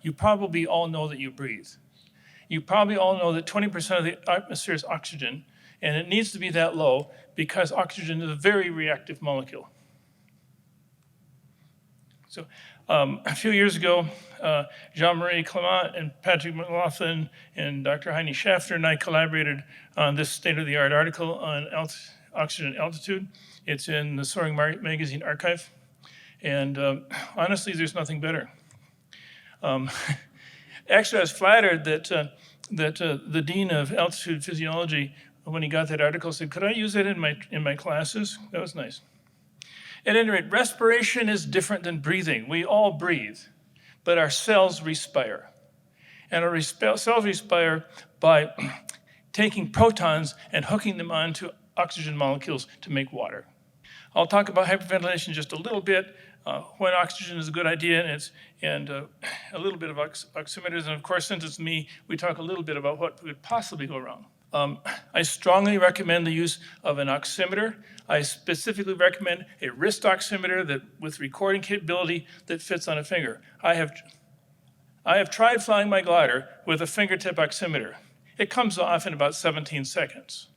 You probably all know that you breathe. You probably all know that 20% of the atmosphere is oxygen, and it needs to be that low because oxygen is a very reactive molecule. So a few years ago, Jean-Marie Clement and Patrick McLaughlin and Dr. Heini Schafter and I collaborated on this state-of-the-art article on oxygen altitude. It's in the Soaring magazine archive. And honestly, there's nothing better. Actually, I was flattered that the dean of altitude physiology, when he got that article, said, "Could I use that in my classes?" That was nice. At any rate, respiration is different than breathing. We all breathe, but our cells respire. And our cells respire by taking protons and hooking them onto oxygen molecules to make water. I'll talk about hyperventilation just a little bit, when oxygen is a good idea, and a little bit of oximeters. And of course, since it's me, we talk a little bit about what could possibly go wrong. I strongly recommend the use of an oximeter. I specifically recommend a wrist oximeter with recording capability that fits on a finger. I have tried flying my glider with a fingertip oximeter. It comes off in about 17 seconds.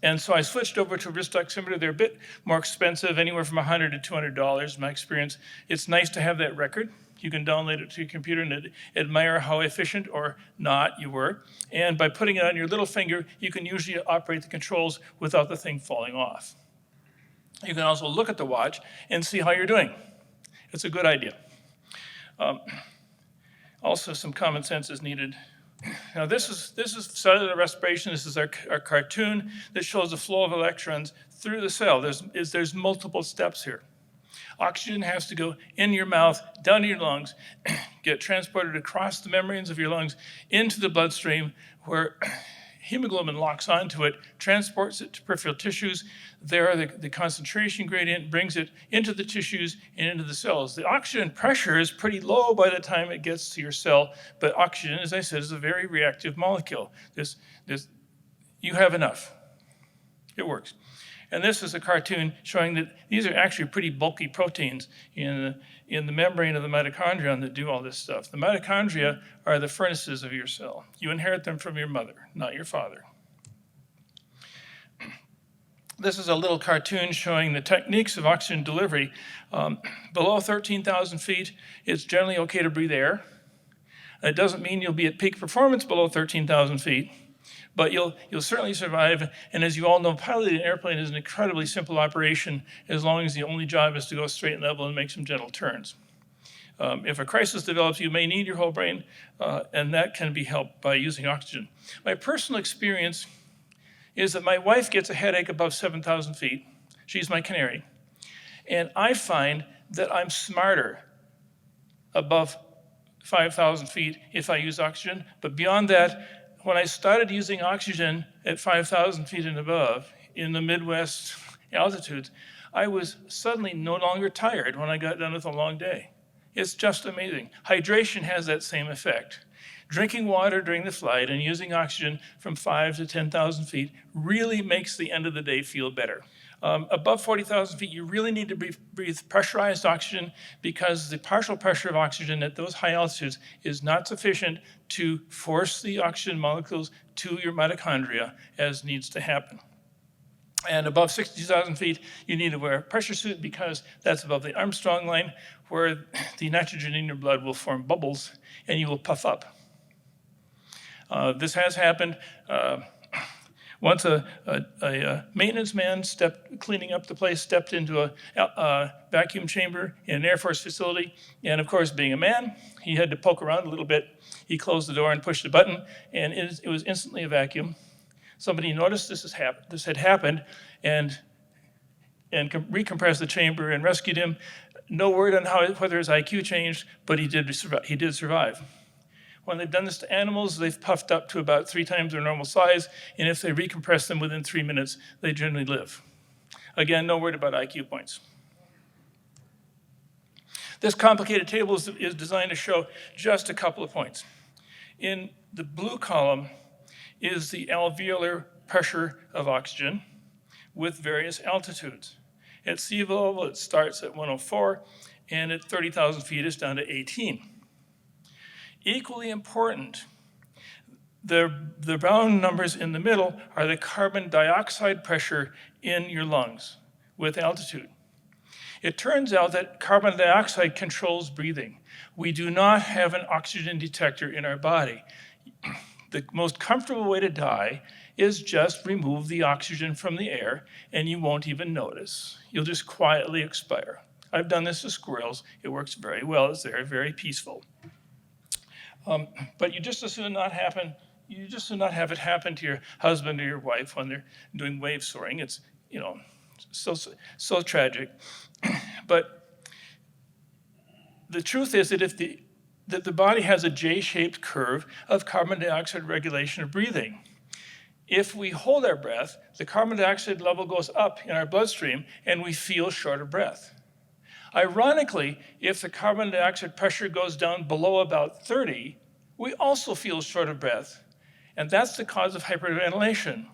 And so I switched over to a wrist oximeter. They're a bit more expensive, anywhere from $100 to $200 in my experience. It's nice to have that record. You can download it to your computer and admire how efficient or not you were. And by putting it on your little finger, you can usually operate the controls without the thing falling off. You can also look at the watch and see how you're doing. It's a good idea. Also, some common sense is needed. Now, this is cellular respiration. This is our cartoon that shows the flow of electrons through the cell. There's multiple steps here. Oxygen has to go in your mouth, down to your lungs, get transported across the membranes of your lungs into the bloodstream, where hemoglobin locks onto it, transports it to peripheral tissues. There, the concentration gradient brings it into the tissues and into the cells. The oxygen pressure is pretty low by the time it gets to your cell, but oxygen, as I said, is a very reactive molecule. You have enough. It works. And this is a cartoon showing that these are actually pretty bulky proteins in the membrane of the mitochondria that do all this stuff. The mitochondria are the furnaces of your cell. You inherit them from your mother, not your father. This is a little cartoon showing the techniques of oxygen delivery. Below 13,000 feet, it's generally okay to breathe air. It doesn't mean you'll be at peak performance below 13,000 feet. But you'll certainly survive, and as you all know, piloting an airplane is an incredibly simple operation as long as the only job is to go straight and level and make some gentle turns. If a crisis develops, you may need your whole brain, and that can be helped by using oxygen. My personal experience is that my wife gets a headache above 7,000 feet. She's my canary. And I find that I'm smarter above 5,000 feet if I use oxygen, but beyond that, when I started using oxygen at 5,000 feet and above in the Midwest altitudes, I was suddenly no longer tired when I got done with a long day. It's just amazing. Hydration has that same effect. Drinking water during the flight and using oxygen from 5,000 to 10,000 feet really makes the end of the day feel better. Above 40,000 feet, you really need to breathe pressurized oxygen because the partial pressure of oxygen at those high altitudes is not sufficient to force the oxygen molecules to your mitochondria as needs to happen. And above 60,000 feet, you need to wear a pressure suit because that's above the Armstrong line, where the nitrogen in your blood will form bubbles and you will puff up. This has happened. Once a maintenance man cleaning up the place stepped into a vacuum chamber in an Air Force facility. And of course, being a man, he had to poke around a little bit. He closed the door and pushed a button, and it was instantly a vacuum. Somebody noticed this had happened and recompressed the chamber and rescued him. No word on whether his IQ changed, but he did survive. When they've done this to animals, they've puffed up to about 3 times their normal size, and if they recompress them within 3 minutes, they generally live. Again, no word about IQ points. This complicated table is designed to show just a couple of points. In the blue column is the alveolar pressure of oxygen with various altitudes. At sea level, it starts at 104, and at 30,000 feet, it's down to 18. Equally important, the brown numbers in the middle are the carbon dioxide pressure in your lungs with altitude. It turns out that carbon dioxide controls breathing. We do not have an oxygen detector in our body. The most comfortable way to die is just remove the oxygen from the air and you won't even notice. You'll just quietly expire. I've done this to squirrels. It works very well. It's very, very peaceful. But you just as soon not have it happen to your husband or your wife when they're doing wave soaring. It's, so tragic. But the truth is that that the body has a J-shaped curve of carbon dioxide regulation of breathing. If we hold our breath, the carbon dioxide level goes up in our bloodstream and we feel short of breath. Ironically, if the carbon dioxide pressure goes down below about 30, we also feel short of breath. And that's the cause of hyperventilation.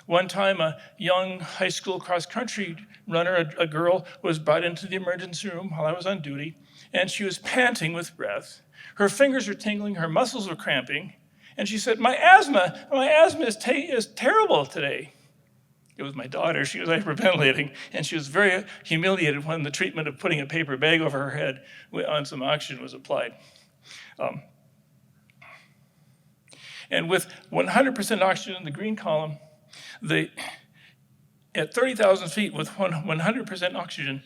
One time, a young high school cross-country runner, a girl, was brought into the emergency room while I was on duty, and she was panting with breath. Her fingers were tingling, her muscles were cramping, and she said, my asthma is terrible today. It was my daughter. She was hyperventilating, and she was very humiliated when the treatment of putting a paper bag over her head on some oxygen was applied. And with 100% oxygen in the green column, at 30,000 feet with 100% oxygen,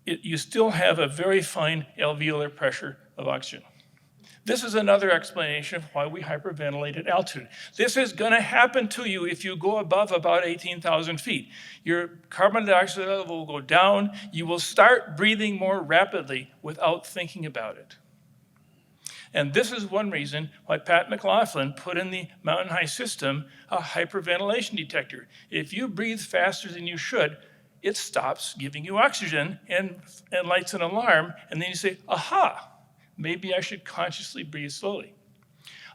you still have a very fine alveolar pressure of oxygen. This is another explanation of why we hyperventilate at altitude. This is going to happen to you if you go above about 18,000 feet. Your carbon dioxide level will go down. You will start breathing more rapidly without thinking about it. And this is one reason why Pat McLaughlin put in the Mountain High system a hyperventilation detector. If you breathe faster than you should, it stops giving you oxygen and lights an alarm, and then you say, aha, maybe I should consciously breathe slowly.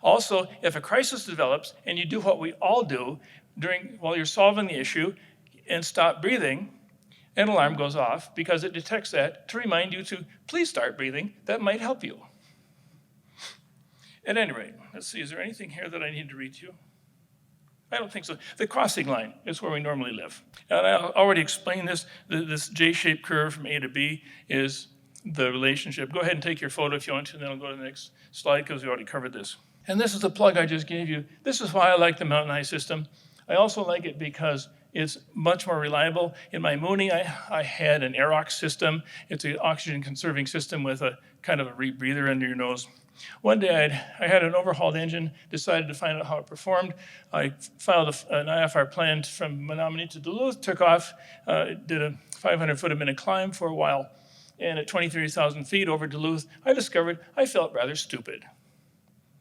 Also, if a crisis develops and you do what we all do while you're solving the issue and stop breathing, an alarm goes off because it detects that to remind you to please start breathing. That might help you. At any rate, let's see, is there anything here that I need to read to you? I don't think so. The crossing line is where we normally live. And I already explained this. This J-shaped curve from A to B is the relationship. Go ahead and take your photo if you want to, and then I'll go to the next slide because we already covered this. And this is the plug I just gave you. This is why I like the Mountain High system. I also like it because it's much more reliable. In my Mooney, I had an Aerox system. It's an oxygen conserving system with a kind of a rebreather under your nose. One day I had an overhauled engine, decided to find out how it performed. I filed an IFR plan from Menominee to Duluth, took off, did a 500-foot-a-minute climb for a while. And at 23,000 feet over Duluth, I discovered I felt rather stupid.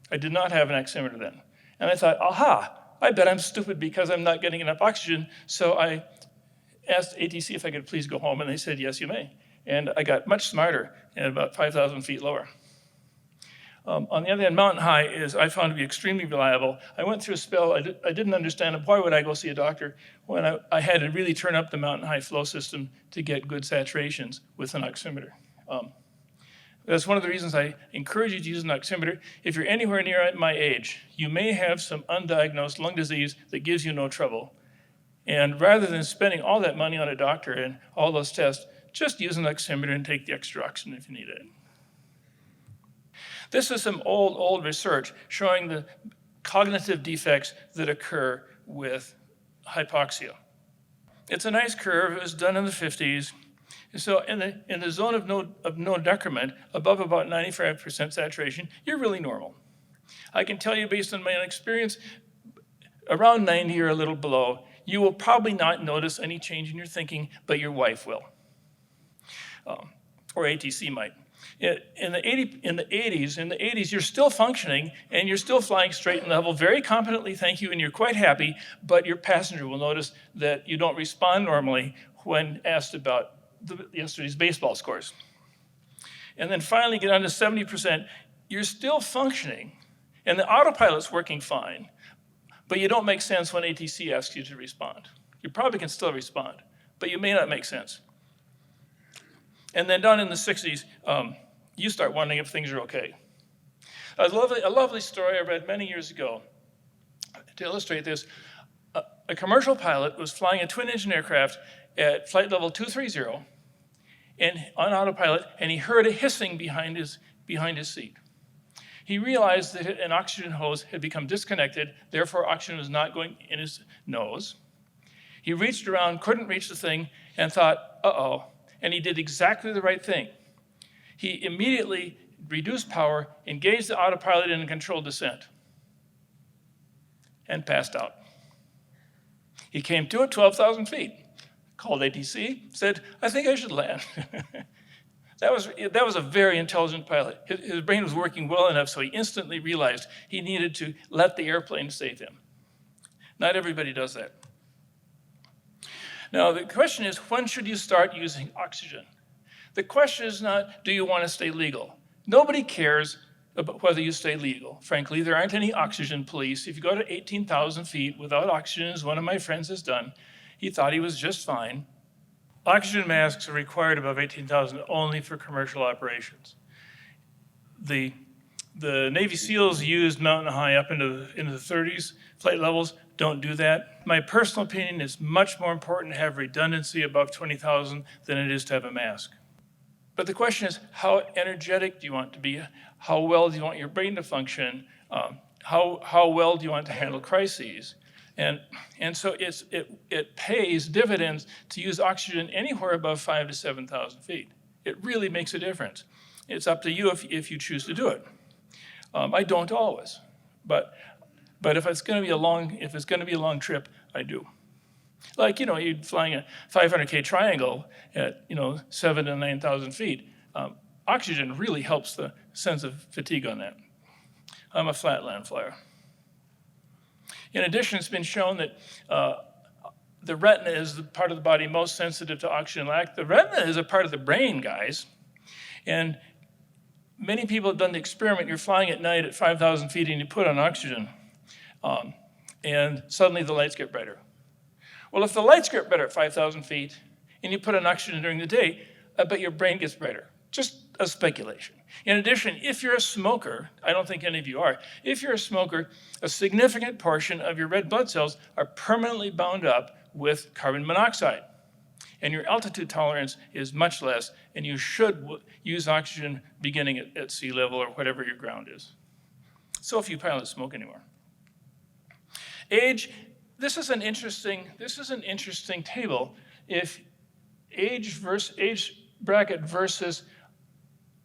I did not have an oximeter then. And I thought, aha, I bet I'm stupid because I'm not getting enough oxygen. So I asked ATC if I could please go home, and they said, yes, you may. And I got much smarter at about 5,000 feet lower. On the other hand, Mountain High I found to be extremely reliable. I went through a spell, I didn't understand why would I go see a doctor when I had to really turn up the Mountain High flow system to get good saturations with an oximeter. That's one of the reasons I encourage you to use an oximeter. If you're anywhere near my age, you may have some undiagnosed lung disease that gives you no trouble. And rather than spending all that money on a doctor and all those tests, just use an oximeter and take the extra oxygen if you need it. This is some old research showing the cognitive defects that occur with hypoxia. It's a nice curve. It was done in the 50s. So in the zone of no decrement, above about 95% saturation, you're really normal. I can tell you based on my own experience, around 90 or a little below, you will probably not notice any change in your thinking, but your wife will, or ATC might. In the 80s, you're still functioning and you're still flying straight and level very competently, thank you, and you're quite happy, but your passenger will notice that you don't respond normally when asked about yesterday's baseball scores. And then finally get on to 70%, you're still functioning and the autopilot's working fine, but you don't make sense when ATC asks you to respond. You probably can still respond, but you may not make sense. And then down in the 60s, you start wondering if things are okay. A lovely story I read many years ago to illustrate this. A commercial pilot was flying a twin-engine aircraft at flight level 230 and on autopilot, and he heard a hissing behind his seat. He realized that an oxygen hose had become disconnected, therefore oxygen was not going in his nose. He reached around, couldn't reach the thing, and thought, uh-oh, and he did exactly the right thing. He immediately reduced power, engaged the autopilot in a controlled descent, and passed out. He came to at 12,000 feet, called ATC, said, I think I should land. That was a very intelligent pilot. His brain was working well enough, so he instantly realized he needed to let the airplane save him. Not everybody does that. Now, the question is, when should you start using oxygen? The question is not, do you want to stay legal? Nobody cares about whether you stay legal. Frankly, there aren't any oxygen police. If you go to 18,000 feet without oxygen, as one of my friends has done, he thought he was just fine. Oxygen masks are required above 18,000 only for commercial operations. The Navy SEALs used mountain high up into the 30s flight levels. Don't do that. My personal opinion is much more important to have redundancy above 20,000 than it is to have a mask. But the question is, how energetic do you want to be? How well do you want your brain to function? How well do you want to handle crises? And so it pays dividends to use oxygen anywhere above 5,000 to 7,000 feet. It really makes a difference. It's up to you if you choose to do it. I don't always, but if it's going to be a long trip, I do. Like, you're flying a 500K triangle at 7,000 to 9,000 feet. Oxygen really helps the sense of fatigue on that. I'm a flatland flyer. In addition, it's been shown that the retina is the part of the body most sensitive to oxygen lack. The retina is a part of the brain, guys. And many people have done the experiment. You're flying at night at 5,000 feet and you put on oxygen, and suddenly the lights get brighter. Well, if the lights get better at 5,000 feet and you put on oxygen during the day, I bet your brain gets brighter. Just a speculation. In addition, if you're a smoker, I don't think any of you are, if you're a smoker, a significant portion of your red blood cells are permanently bound up with carbon monoxide. And your altitude tolerance is much less, and you should use oxygen beginning at sea level or whatever your ground is. So few pilots smoke anymore. Age, this is an interesting table. If age bracket versus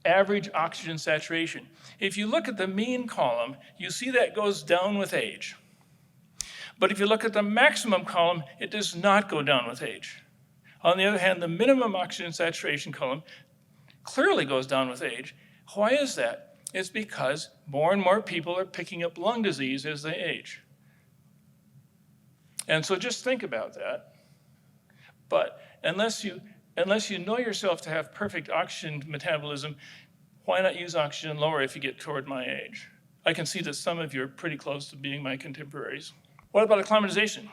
average oxygen saturation. If you look at the mean column, you see that goes down with age. But if you look at the maximum column, it does not go down with age. On the other hand, the minimum oxygen saturation column clearly goes down with age. Why is that? It's because more and more people are picking up lung disease as they age. And so just think about that. But unless you know yourself to have perfect oxygen metabolism, why not use oxygen lower if you get toward my age? I can see that some of you are pretty close to being my contemporaries. What about acclimatization?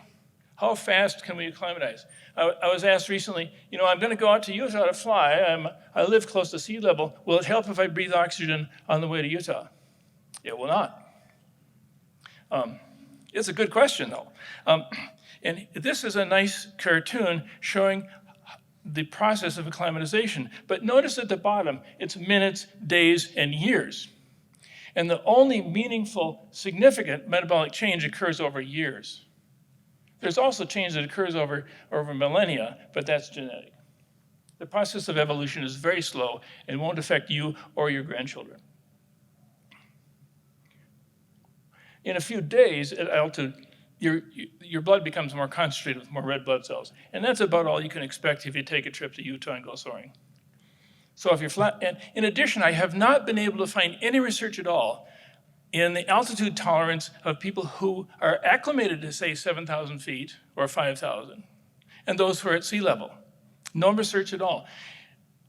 How fast can we acclimatize? I was asked recently, I'm going to go out to Utah to fly. I live close to sea level. Will it help if I breathe oxygen on the way to Utah? It will not. It's a good question, though. And this is a nice cartoon showing the process of acclimatization. But notice at the bottom, it's minutes, days, and years. And the only meaningful, significant metabolic change occurs over years. There's also change that occurs over millennia, but that's genetic. The process of evolution is very slow and won't affect you or your grandchildren. In a few days at altitude, your blood becomes more concentrated with more red blood cells. And that's about all you can expect if you take a trip to Utah and go soaring. So if you're flat, and in addition, I have not been able to find any research at all in the altitude tolerance of people who are acclimated to, say, 7,000 feet or 5,000, and those who are at sea level. No research at all.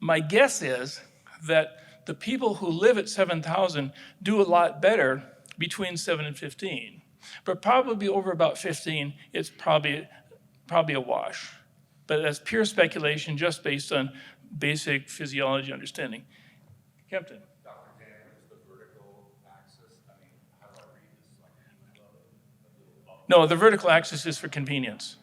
My guess is that the people who live at 7,000 do a lot better between 7 and 15. But probably over about 15, it's probably a wash. But that's pure speculation just based on basic physiology understanding. Captain? Dr. Dan, what is the vertical axis No, the vertical axis is for convenience.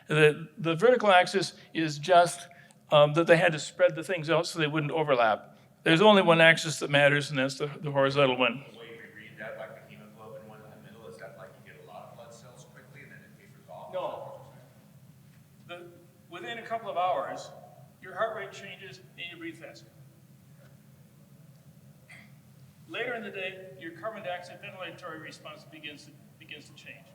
The vertical axis is just that they had to spread the things out so they wouldn't overlap. There's only one axis that matters, and that's the horizontal one. The way we read that, like the hemoglobin one in the middle, is that like you get a lot of blood cells quickly and then it tapers off? No. Within a couple of hours, your heart rate changes and you breathe faster. Later in the day, your carbon dioxide ventilatory response begins to change.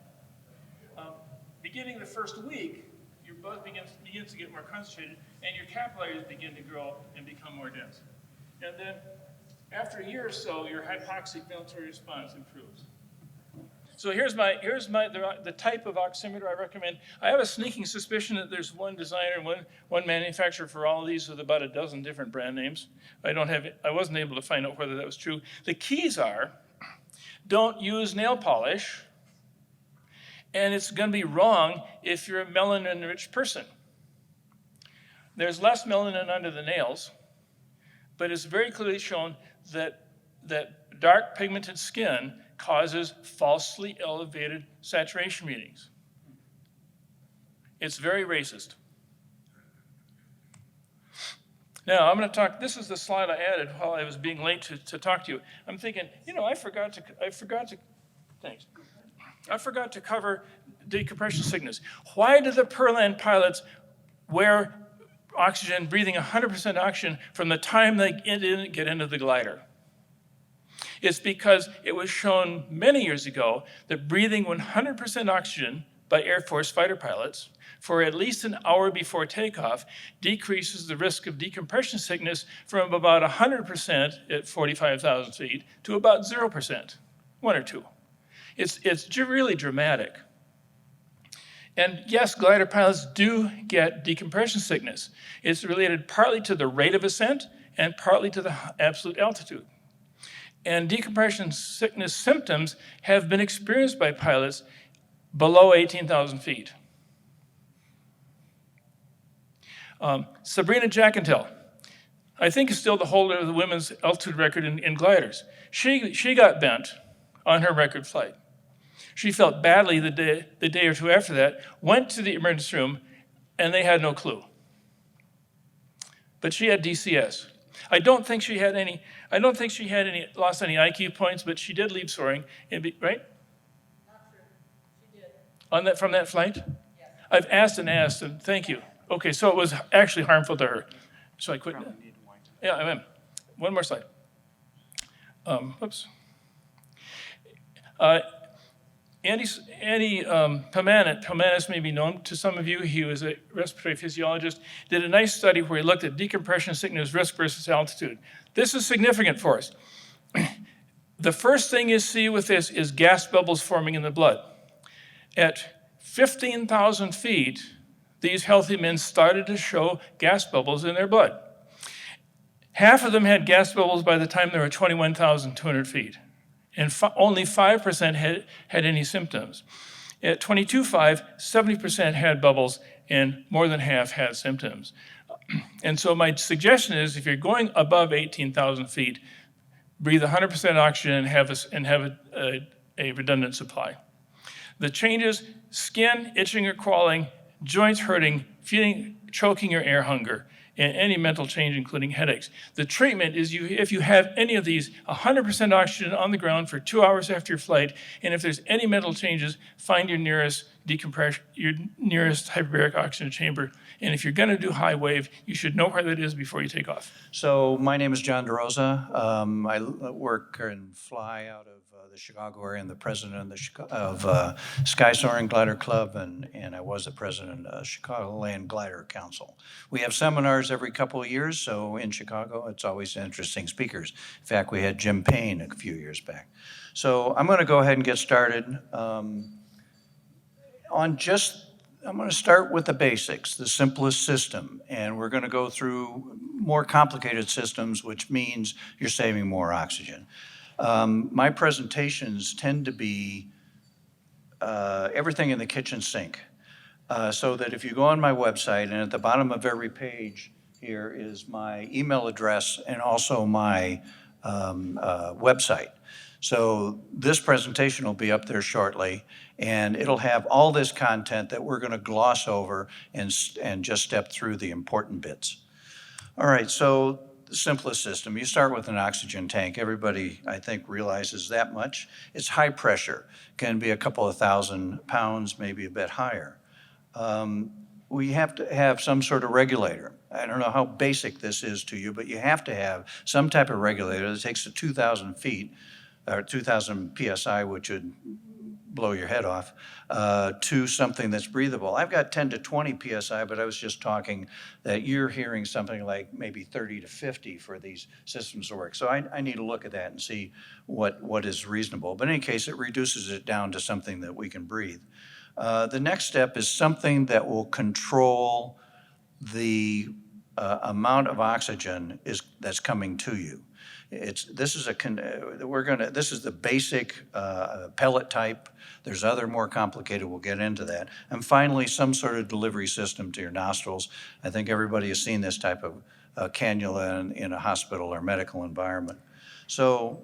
Beginning the first week, your blood begins to get more concentrated, and your capillaries begin to grow and become more dense. And then, after a year or so, your hypoxic ventilatory response improves. So here's the type of oximeter I recommend. I have a sneaking suspicion that there's one designer, one manufacturer for all of these with about a dozen different brand names. I wasn't able to find out whether that was true. The keys are, don't use nail polish, and it's going to be wrong if you're a melanin-rich person. There's less melanin under the nails, but it's very clearly shown that dark pigmented skin causes falsely elevated saturation readings. It's very racist. Now, I'm going to talk, this is the slide I added while I was being late to talk to you. I'm thinking, I forgot to cover decompression sickness. Why do the Perland pilots wear oxygen, breathing 100% oxygen from the time they get into the glider? It's because it was shown many years ago that breathing 100% oxygen by Air Force fighter pilots for at least an hour before takeoff decreases the risk of decompression sickness from about 100% at 45,000 feet to about 0%, 1 or 2. It's really dramatic. And yes, glider pilots do get decompression sickness. It's related partly to the rate of ascent and partly to the absolute altitude. And decompression sickness symptoms have been experienced by pilots below 18,000 feet. Sabrina Jackentel, I think is still the holder of the women's altitude record in gliders. She got bent on her record flight. She felt badly the day or two after that, went to the emergency room, and they had no clue. But she had DCS. I don't think she had any lost any IQ points, but she did leave soaring, right? Not true. She did. From that flight? Yes. I've asked, and thank you. Okay, so it was actually harmful to her. So I quit. Yeah, I am. One more slide. Whoops. Andy Pomanis may be known to some of you. He was a respiratory physiologist, did a nice study where he looked at decompression sickness risk versus altitude. This is significant for us. The first thing you see with this is gas bubbles forming in the blood. At 15,000 feet, these healthy men started to show gas bubbles in their blood. Half of them had gas bubbles by the time they were 21,200 feet. And only 5% had any symptoms. At 22.5, 70% had bubbles, and more than half had symptoms. And so my suggestion is, if you're going above 18,000 feet, breathe 100% oxygen and have a redundant supply. The changes: skin itching or crawling, joints hurting, feeling, choking or air hunger, and any mental change, including headaches. The treatment is, if you have any of these, 100% oxygen on the ground for 2 hours after your flight, and if there's any mental changes, find your nearest decompression, your nearest hyperbaric oxygen chamber. And if you're going to do high wave, you should know where that is before you take off. So my name is John Rosa. I work and fly out of the Chicago area. I'm the president of Sky Soaring Glider Club, and I was the president of Chicagoland Glider Council. We have seminars every couple of years, so in Chicago, it's always interesting speakers. In fact, we had Jim Payne a few years back. So I'm going to go ahead and get started. I'm going to start with the basics, the simplest system, and we're going to go through more complicated systems, which means you're saving more oxygen. My presentations tend to be everything in the kitchen sink, so that if you go on my website, and at the bottom of every page here is my email address and also my website. So this presentation will be up there shortly, and it'll have all this content that we're going to gloss over and just step through the important bits. All right, so the simplest system, you start with an oxygen tank. Everybody, I think, realizes that much. It's high pressure, can be a couple of 1,000 pounds, maybe a bit higher. We have to have some sort of regulator. I don't know how basic this is to you, but you have to have some type of regulator that takes to 2,000 feet, or 2,000 PSI, which would blow your head off, to something that's breathable. I've got 10 to 20 PSI, but I was just talking that you're hearing something like maybe 30 to 50 for these systems to work. So I need to look at that and see what is reasonable. But in any case, it reduces it down to something that we can breathe. The next step is something that will control the amount of oxygen that's coming to you. This is the basic pellet type. There's other more complicated, we'll get into that. And finally, some sort of delivery system to your nostrils. I think everybody has seen this type of cannula in a hospital or medical environment. So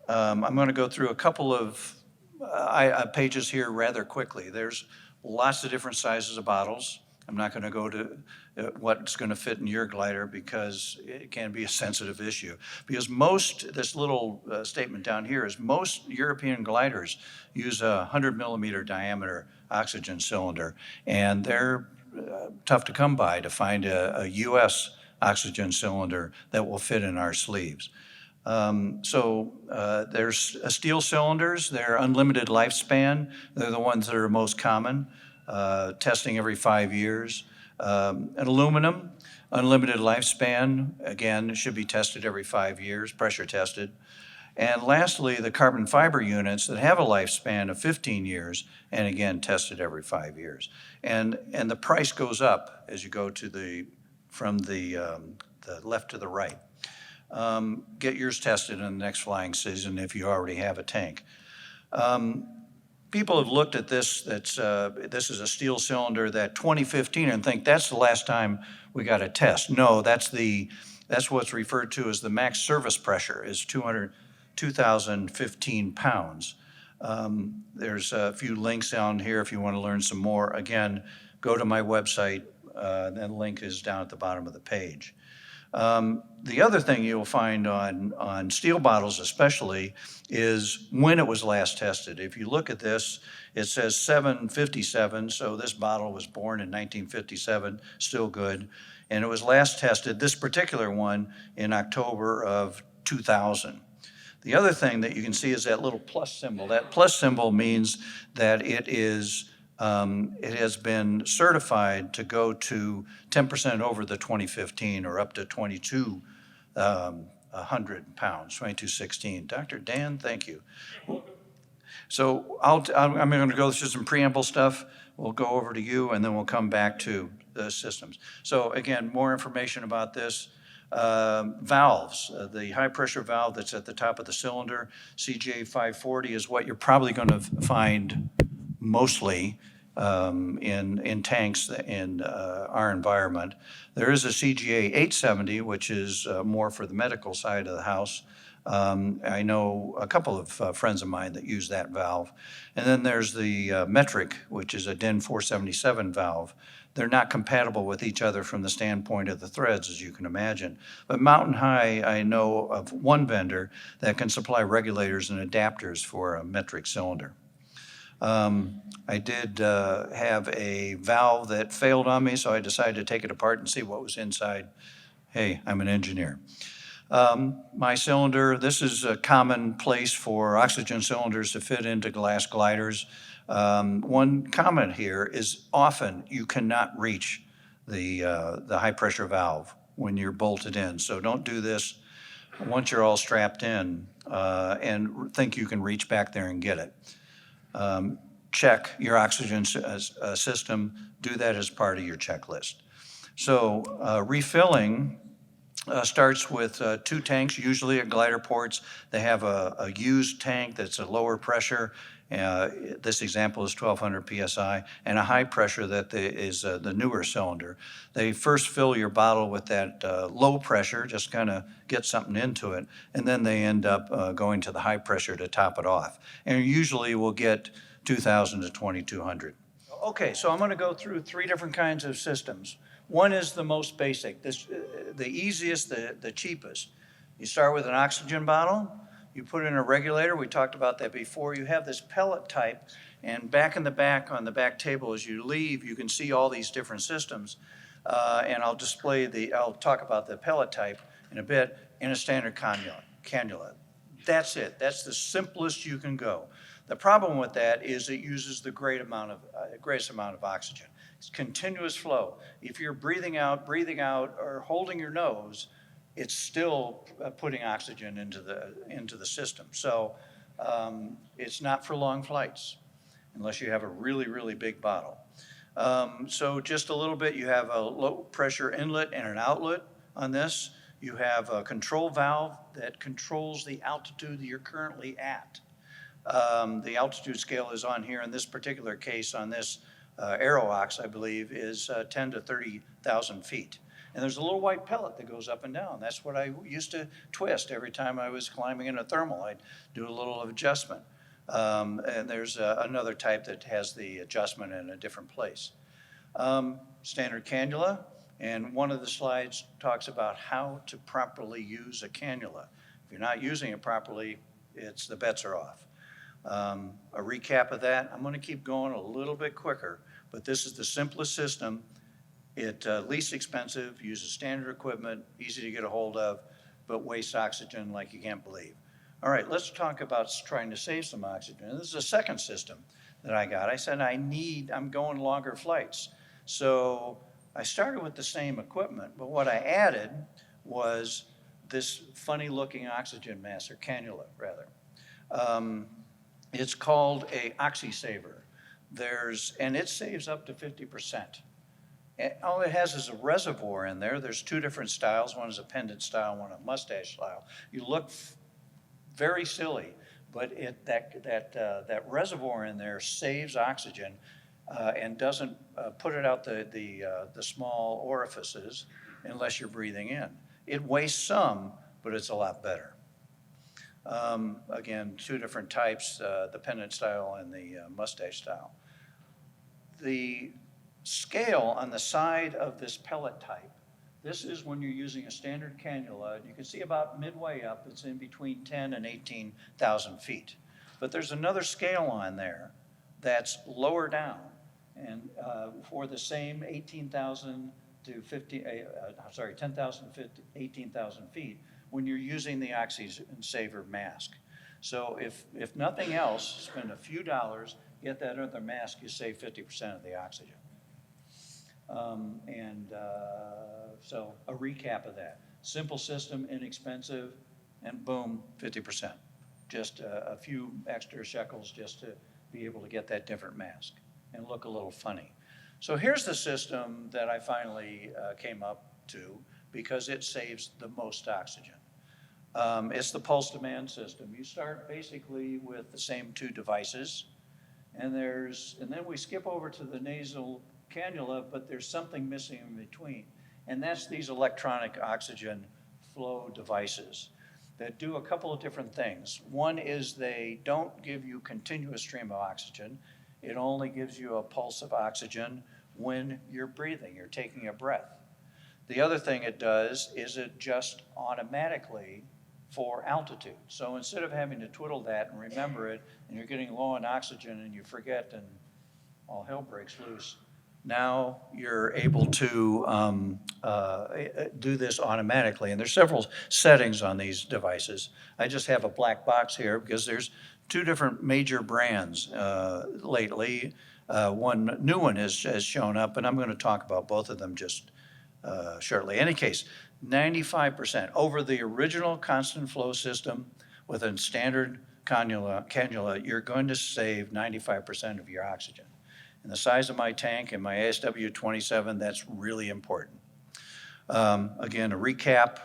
I'm going to go through a couple of pages here rather quickly. There's lots of different sizes of bottles. I'm not going to go to what's going to fit in your glider because it can be a sensitive issue. Because this little statement down here is most European gliders use a 100 millimeter diameter oxygen cylinder, and they're tough to come by to find a US oxygen cylinder that will fit in our sleeves. There's steel cylinders. They're unlimited lifespan. They're the ones that are most common, testing every 5 years. And aluminum, unlimited lifespan, again, should be tested every 5 years, pressure tested. And lastly, the carbon fiber units that have a lifespan of 15 years, and again, tested every 5 years. And the price goes up as you go from the left to the right. Get yours tested in the next flying season if you already have a tank. People have looked at this, this is a steel cylinder that 2015 and think that's the last time we got a test. No, that's what's referred to as the max service pressure is 2,015 pounds. There's a few links down here if you want to learn some more. Again, go to my website, the link is down at the bottom of the page. The other thing you'll find on steel bottles especially is when it was last tested. If you look at this, it says 757, so this bottle was born in 1957, still good. And it was last tested, this particular one, in October of 2000. The other thing that you can see is that little plus symbol. That plus symbol means that it has been certified to go to 10% over the 2015 or up to 2,200 pounds, 2216. Dr. Dan, thank you. So I'm going to go through some preamble stuff. We'll go over to you and then we'll come back to the systems. So again, more information about this. Valves, the high pressure valve that's at the top of the cylinder, CGA 540 is what you're probably going to find mostly in tanks in our environment. There is a CGA 870, which is more for the medical side of the house. I know a couple of friends of mine that use that valve. And then there's the metric, which is a DIN 477 valve. They're not compatible with each other from the standpoint of the threads, as you can imagine. But Mountain High, I know of one vendor that can supply regulators and adapters for a metric cylinder. I did have a valve that failed on me, so I decided to take it apart and see what was inside. Hey, I'm an engineer. My cylinder, this is a common place for oxygen cylinders to fit into glass gliders. One comment here is often you cannot reach the high pressure valve when you're bolted in. So don't do this once you're all strapped in and think you can reach back there and get it. Check your oxygen system. Do that as part of your checklist. So refilling starts with 2 tanks, usually at glider ports. They have a used tank that's a lower pressure, This example is 1200 PSI, and a high pressure that is the newer cylinder. They first fill your bottle with that low pressure, just kind of get something into it, and then they end up going to the high pressure to top it off. And usually we'll get 2000 to 2200. Okay, so I'm going to go through 3 different kinds of systems. One is the most basic, the easiest, the cheapest. You start with an oxygen bottle, you put in a regulator, we talked about that before. You have this pellet type, and back in the back on the back table as you leave, you can see all these different systems. And I'll talk about the pellet type in a bit in a standard cannula. That's it, that's the simplest you can go. The problem with that is it uses the greatest amount of oxygen. It's continuous flow. If you're breathing out, or holding your nose, it's still putting oxygen into the system. So it's not for long flights unless you have a really, really big bottle. So just a little bit, you have a low pressure inlet and an outlet on this. You have a control valve that controls the altitude that you're currently at. The altitude scale is on here in this particular case on this AeroOx, I believe, is 10 to 30,000 feet. And there's a little white pellet that goes up and down. That's what I used to twist every time I was climbing in a thermal. I'd do a little adjustment. And there's another type that has the adjustment in a different place. Standard cannula, and one of the slides talks about how to properly use a cannula. If you're not using it properly, the bets are off. A recap of that, I'm going to keep going a little bit quicker, but this is the simplest system. It's least expensive, uses standard equipment, easy to get a hold of, but wastes oxygen like you can't believe. All right, let's talk about trying to save some oxygen. And this is a second system that I got. I said I'm going longer flights. So I started with the same equipment, but what I added was this funny looking oxygen mask, or cannula rather. It's called a Oxysaver. And it saves up to 50%. And all it has is a reservoir in there. There's 2 different styles. One is a pendant style, one a mustache style. You look very silly, but that reservoir in there saves oxygen and doesn't put it out the small orifices unless you're breathing in. It wastes some, but it's a lot better. Again, 2 different types, the pendant style and the mustache style. The scale on the side of this pellet type, this is when you're using a standard cannula. You can see about midway up, it's in between 10 and 18,000 feet. But there's another scale on there that's lower down, and for the same 10,000 to 18,000 feet, when you're using the Oxysaver mask. So if nothing else, spend a few dollars, get that other mask, you save 50% of the oxygen. So a recap of that. Simple system, inexpensive, and boom, 50%. Just a few extra shekels just to be able to get that different mask and look a little funny. So here's the system that I finally came up to because it saves the most oxygen. It's the pulse demand system. You start basically with the same 2 devices, and then we skip over to the nasal cannula, but there's something missing in between, and that's these electronic oxygen flow devices that do a couple of different things. One is they don't give you continuous stream of oxygen. It only gives you a pulse of oxygen when you're breathing, you're taking a breath. The other thing it does is it just automatically for altitude. So instead of having to twiddle that and remember it, and you're getting low on oxygen and you forget and all hell breaks loose, now you're able to do this automatically. And there's several settings on these devices. I just have a black box here because there's 2 different major brands lately. One new one has shown up, and I'm going to talk about both of them just shortly. In any case, 95% over the original constant flow system with a standard cannula, you're going to save 95% of your oxygen. And the size of my tank and my ASW27, that's really important. Again, a recap,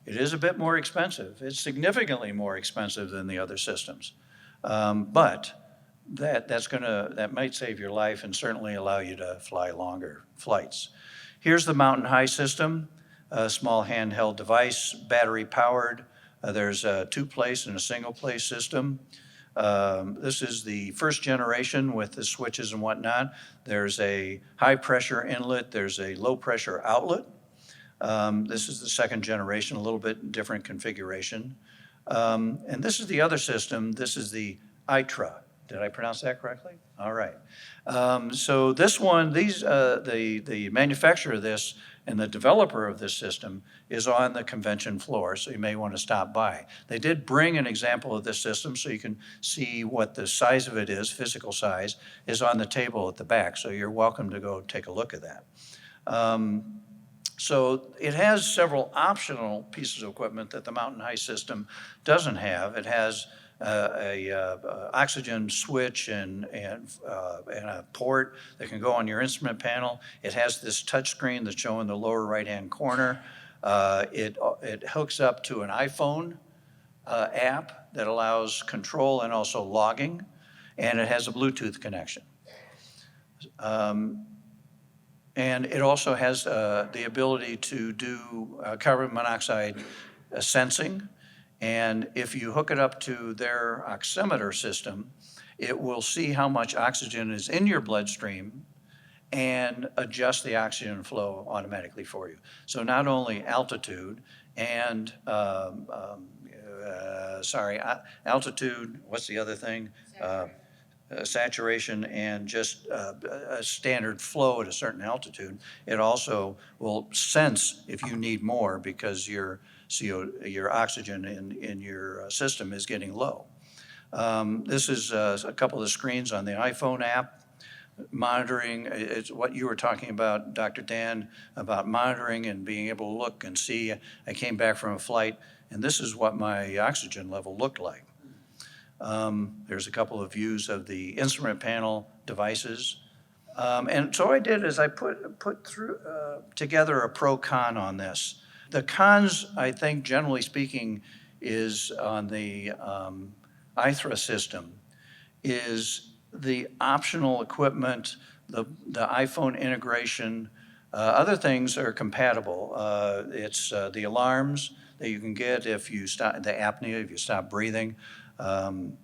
it is a bit more expensive. It's significantly more expensive than the other systems. But that might save your life and certainly allow you to fly longer flights. Here's the Mountain High system, a small handheld device, battery powered. There's a two-place and a single-place system. This is the first generation with the switches and whatnot. There's a high pressure inlet, there's a low pressure outlet. This is the second generation, a little bit different configuration. And this is the other system. This is the ITRA. Did I pronounce that correctly? All right. So this one, the manufacturer of this and the developer of this system is on the convention floor, so you may want to stop by. They did bring an example of this system so you can see what the size of it is, physical size, is on the table at the back, so you're welcome to go take a look at that. So it has several optional pieces of equipment that the Mountain High system doesn't have. It has a oxygen switch and a port that can go on your instrument panel. It has this touch screen that's shown in the lower right-hand corner. It hooks up to an iPhone app that allows control and also logging, and it has a Bluetooth connection. And it also has the ability to do carbon monoxide sensing. And if you hook it up to their oximeter system, it will see how much oxygen is in your bloodstream and adjust the oxygen flow automatically for you. So not only altitude and, altitude, what's the other thing? Saturation and just a standard flow at a certain altitude. It also will sense if you need more because your oxygen in your system is getting low. This is a couple of the screens on the iPhone app. Monitoring, it's what you were talking about, Dr. Dan, about monitoring and being able to look and see. I came back from a flight, and this is what my oxygen level looked like. There's a couple of views of the instrument panel devices. And so I did is I put together a pro-con on this. The cons, I think, generally speaking, is on the ITRA system, is the optional equipment, the iPhone integration. Other things are compatible. It's the alarms that you can get if you stop, the apnea, if you stop breathing. One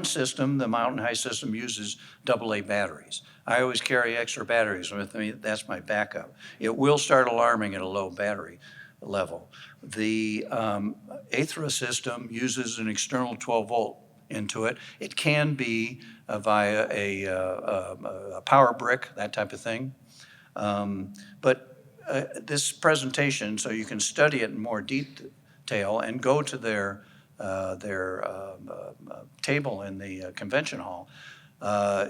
system, the Mountain High system, uses AA batteries. I always carry extra batteries with me. That's my backup. It will start alarming at a low battery level. The Aethra system uses an external 12-volt into it. It can be via a power brick, that type of thing. But this presentation, so you can study it in more detail and go to their table in the convention hall,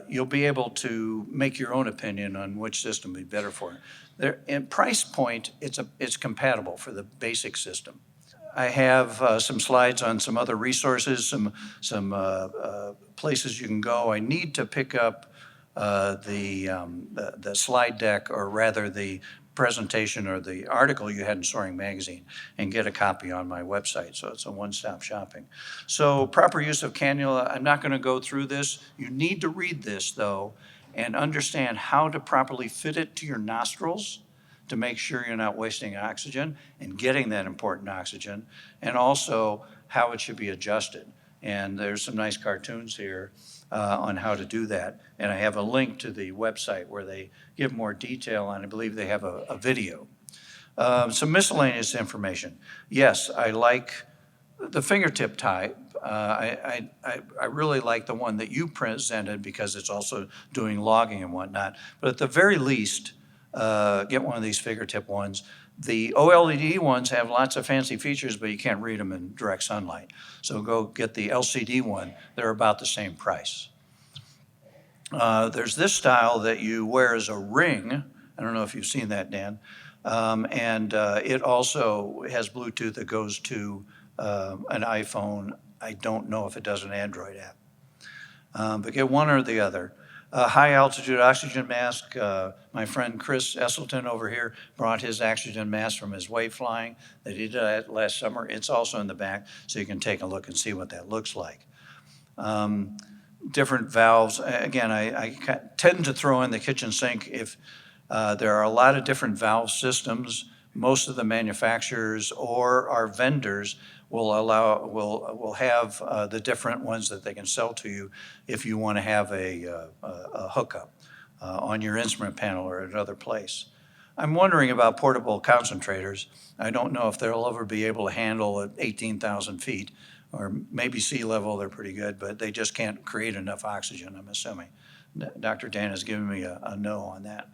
you'll be able to make your own opinion on which system would be better for it. In price point, it's compatible for the basic system. I have some slides on some other resources, some places you can go. I need to pick up the slide deck, or rather the presentation or the article you had in Soaring magazine, and get a copy on my website. So it's a one-stop shopping. So proper use of cannula, I'm not going to go through this. You need to read this though and understand how to properly fit it to your nostrils to make sure you're not wasting oxygen and getting that important oxygen, and also how it should be adjusted. And there's some nice cartoons here on how to do that. And I have a link to the website where they give more detail, and I believe they have a video. Some miscellaneous information. Yes, I like the fingertip type. I really like the one that you presented because it's also doing logging and whatnot. But at the very least, get one of these fingertip ones. The OLED ones have lots of fancy features, but you can't read them in direct sunlight. So go get the LCD one. They're about the same price. There's this style that you wear as a ring. I don't know if you've seen that, Dan. And it also has Bluetooth that goes to an iPhone. I don't know if it does an Android app. But get one or the other. High altitude oxygen mask. My friend Chris Esselton over here brought his oxygen mask from his wave flying that he did last summer. It's also in the back, so you can take a look and see what that looks like. different valves. Again, I tend to throw in the kitchen sink if there are a lot of different valve systems. Most of the manufacturers or our vendors will have the different ones that they can sell to you if you want to have a hookup on your instrument panel or at another place. I'm wondering about portable concentrators. I don't know if they'll ever be able to handle at 18,000 feet, or maybe sea level, they're pretty good, but they just can't create enough oxygen, I'm assuming. Dr. Dan has given me a no on that.